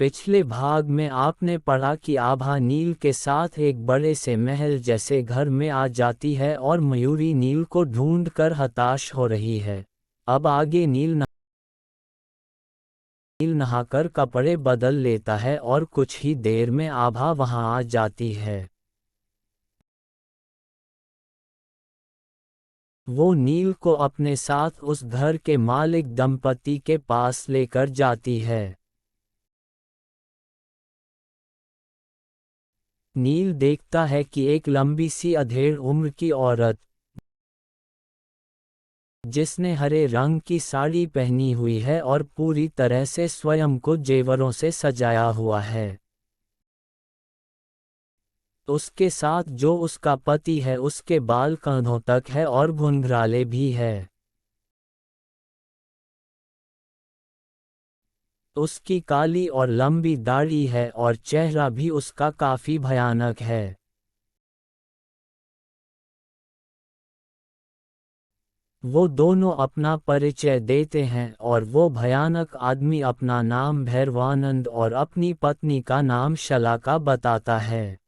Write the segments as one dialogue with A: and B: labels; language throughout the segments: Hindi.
A: पिछले भाग में आपने पढ़ा कि आभा नील के साथ एक बड़े से महल जैसे घर में आ जाती है और मयूरी नील को ढूंढकर हताश हो रही है। अब आगे नील नहाकर कपड़े बदल लेता है और कुछ ही देर में आभा वहां आ जाती है। वो नील को अपने साथ उस घर के मालिक दंपति के पास लेकर जाती है। नील देखता है कि एक लंबी सी अधेड़ उम्र की औरत, जिसने हरे रंग की साड़ी पहनी हुई है और पूरी तरह से स्वयं को जेवरों से सजाया हुआ है, उसके साथ जो उसका पति है उसके बाल कंधों तक है और घुंघराले भी है। उसकी काली और लंबी दाढ़ी है और चेहरा भी उसका काफी भयानक है। वो दोनों अपना परिचय देते हैं और वो भयानक आदमी अपना नाम भैरवानंद और अपनी पत्नी का नाम शलाका बताता है।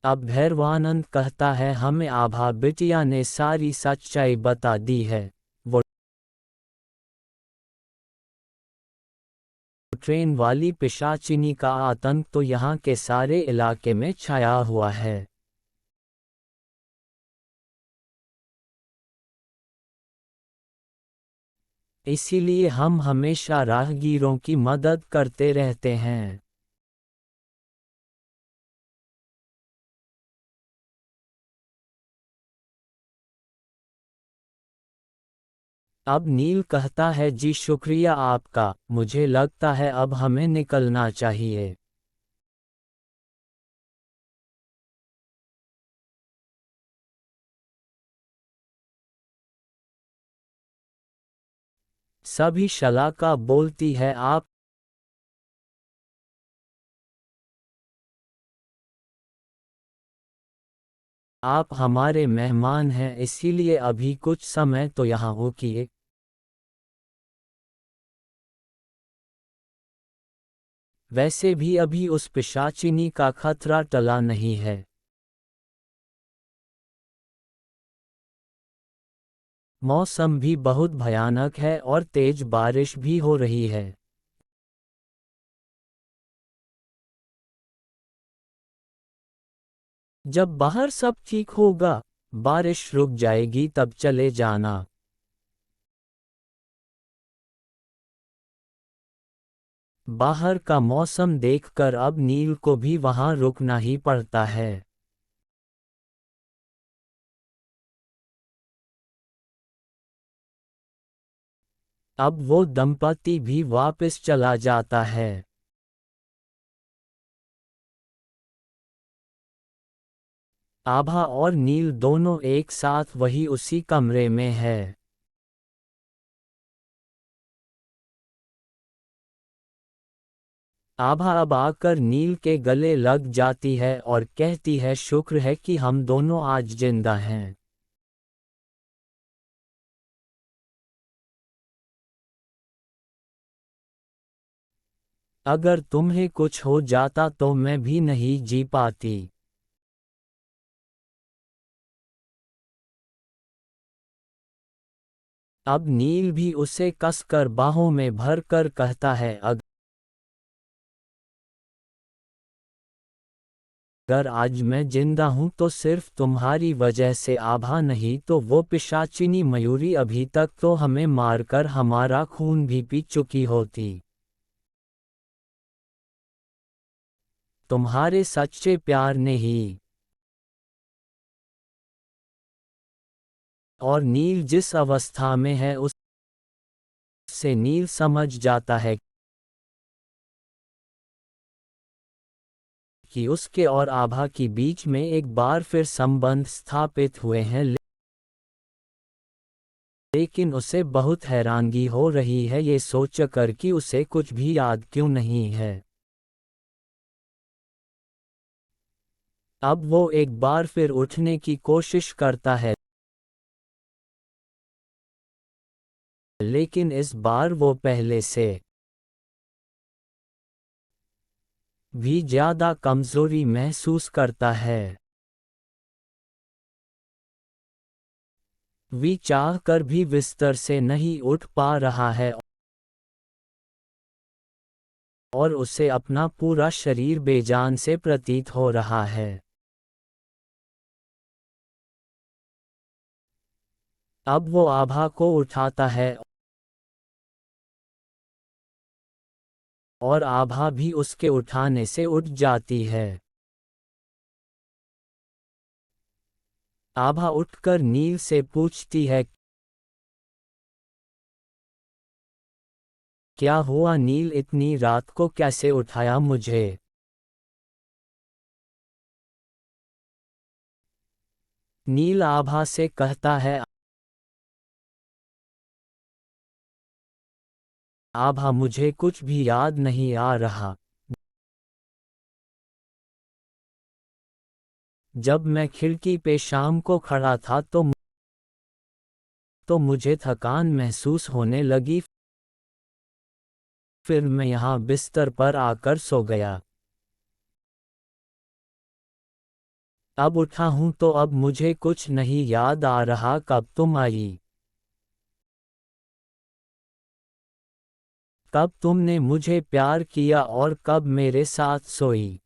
A: अब भैरवानंद कहता है, हमें आभा बिटिया ने सारी सच्चाई बता दी है। वो ट्रेन वाली पिशाचिनी का आतंक तो यहाँ के सारे इलाके में छाया हुआ है। इसीलिए हम हमेशा राहगीरों की मदद करते रहते हैं। अब नील कहता है, जी शुक्रिया आपका, मुझे लगता है अब हमें निकलना चाहिए। सभी शलाका बोलती है, आप हमारे मेहमान हैं, इसीलिए अभी कुछ समय तो यहाँ रुकिए। वैसे भी अभी उस पिशाचिनी का खतरा टला नहीं है। मौसम भी बहुत भयानक है और तेज बारिश भी हो रही है। जब बाहर सब ठीक होगा, बारिश रुक जाएगी, तब चले जाना। बाहर का मौसम देखकर अब नील को भी वहां रुकना ही पड़ता है। अब वो दंपति भी वापस चला जाता है। आभा और नील दोनों एक साथ वही उसी कमरे में है। आभा अब आकर नील के गले लग जाती है और कहती है, शुक्र है कि हम दोनों आज जिंदा हैं। अगर तुम्हें कुछ हो जाता तो मैं भी नहीं जी पाती। अब नील भी उसे कसकर बाहों में भरकर कहता है, अगर आज मैं जिंदा हूं तो सिर्फ तुम्हारी वजह से, आभा नहीं तो वो पिशाचिनी मयूरी अभी तक तो हमें मारकर हमारा खून भी पी चुकी होती। तुम्हारे सच्चे प्यार ने ही। और नील जिस अवस्था में है उससे नील समझ जाता है कि उसके और आभा के बीच में एक बार फिर संबंध स्थापित हुए हैं, लेकिन उसे बहुत हैरानगी हो रही है ये सोचकर कि उसे कुछ भी याद क्यों नहीं है। अब वो एक बार फिर उठने की कोशिश करता है, लेकिन इस बार वो पहले से भी ज्यादा कमजोरी महसूस करता है। वी चाह कर भी बिस्तर से नहीं उठ पा रहा है और उसे अपना पूरा शरीर बेजान से प्रतीत हो रहा है। अब वो आभा को उठाता है और आभा भी उसके उठाने से उठ जाती है। आभा उठकर नील से पूछती है, क्या हुआ नील, इतनी रात को कैसे उठाया मुझे? नील आभा से कहता है, आभा मुझे कुछ भी याद नहीं आ रहा। जब मैं खिड़की पे शाम को खड़ा था तो मुझे थकान महसूस होने लगी। फिर मैं यहाँ बिस्तर पर आकर सो गया। अब उठा हूँ तो अब मुझे कुछ नहीं याद आ रहा कब तुम आई, कब तुमने मुझे प्यार किया और कब मेरे साथ सोई।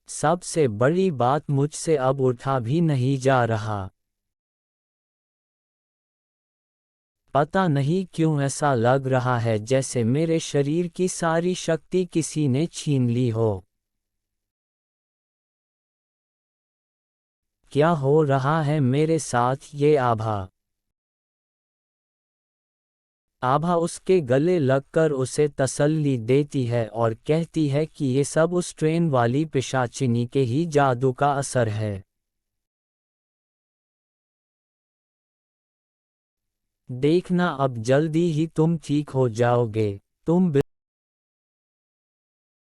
A: सबसे बड़ी बात, मुझसे अब उठा भी नहीं जा रहा। पता नहीं क्यों ऐसा लग रहा है जैसे मेरे शरीर की सारी शक्ति किसी ने छीन ली हो। क्या हो रहा है मेरे साथ ये आभा? आभा उसके गले लगकर उसे तसल्ली देती है और कहती है कि ये सब उस ट्रेन वाली पिशाचिनी के ही जादू का असर है। देखना अब जल्दी ही तुम ठीक हो जाओगे। तुम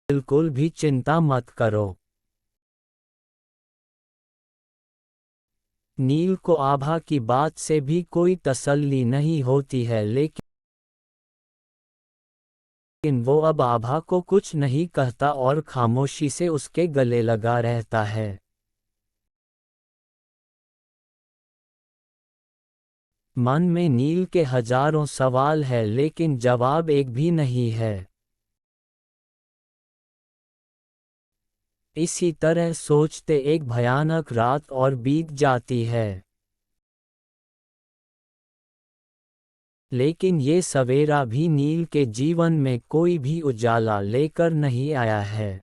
A: बिल्कुल भी चिंता मत करो। नील को आभा की बात से भी कोई तसल्ली नहीं होती है, लेकिन वो अब आभा को कुछ नहीं कहता और खामोशी से उसके गले लगा रहता है। मन में नील के हजारों सवाल है लेकिन जवाब एक भी नहीं है। इसी तरह सोचते एक भयानक रात और बीत जाती है। लेकिन ये सवेरा भी नील के जीवन में कोई भी उजाला लेकर नहीं आया है।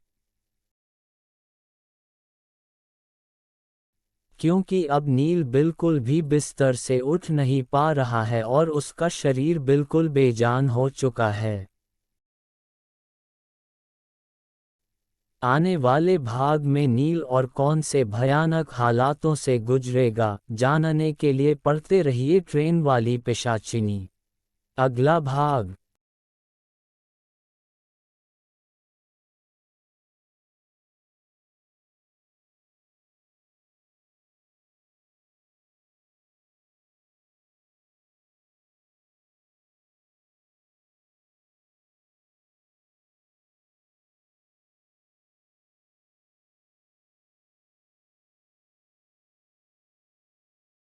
A: क्योंकि अब नील बिल्कुल भी बिस्तर से उठ नहीं पा रहा है और उसका शरीर बिल्कुल बेजान हो चुका है। आने वाले भाग में नील और कौन से भयानक हालातों से गुजरेगा, जानने के लिए पढ़ते रहिए ट्रेन वाली पिशाचिनी। अगला भाग।